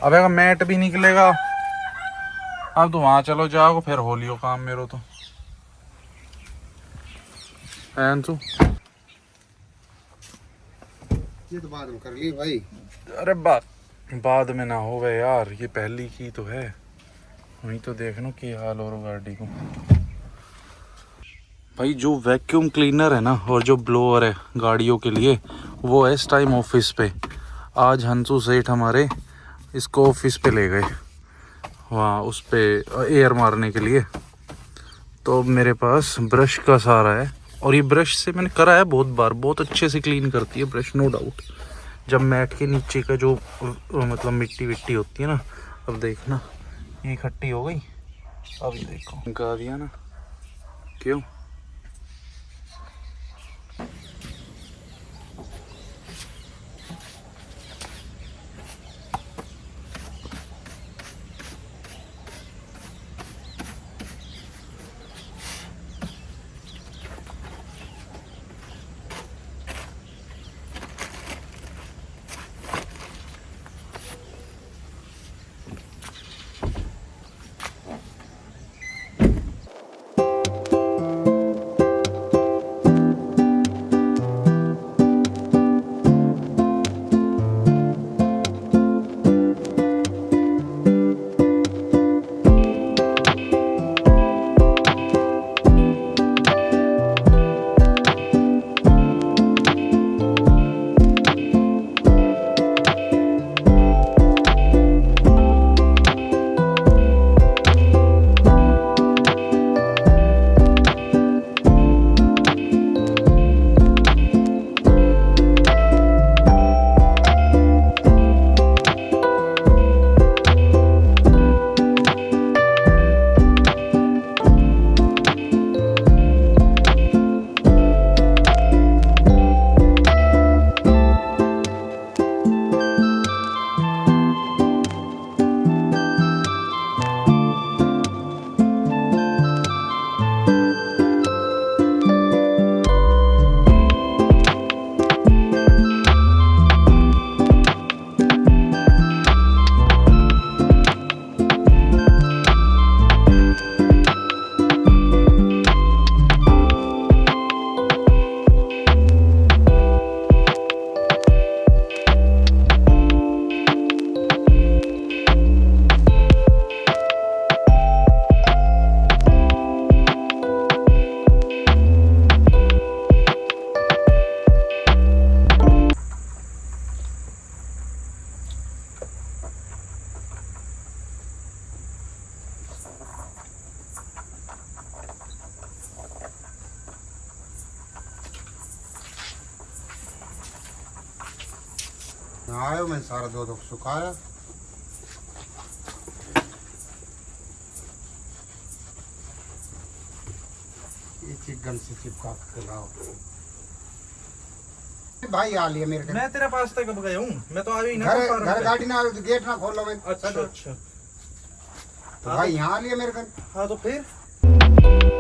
अब अगर मैट भी निकलेगा। अब तो वहां चलो जाओ, फिर हो लियो काम मेरो तो तू। ये तो बाद में कर ली भाई। अरे बाद में ना हो गए यार, ये पहली की तो है। वही तो देखना कि हाल और गाड़ी को भाई। जो वैक्यूम क्लीनर है ना और जो ब्लोअर है गाड़ियों के लिए, वो है इस टाइम ऑफिस पे। आज हंसू सेठ हमारे इसको ऑफिस पे ले गए, वहाँ उस पे एयर मारने के लिए। तो अब मेरे पास ब्रश का सहारा है, और ये ब्रश से मैंने करा है बहुत बार, बहुत अच्छे से क्लीन करती है ब्रश, नो डाउट। जब मैट के नीचे का जो मतलब मिट्टी विट्टी होती है ना, अब देखना ये इकट्ठी हो गई। अब ये देखो गा दिया ना, क्यों। आयो मैं सारा दूध सुखाया। ये चिकन से चिपका के लाओ भाई। आ लिया मेरे मैं तेरे पास तक कब गया हूँ, मैं तो अभी ना घर गाड़ी ना गेट ना खोलो मैं। अच्छा तो भाई यहाँ आ लिया मेरे घर। हाँ तो फिर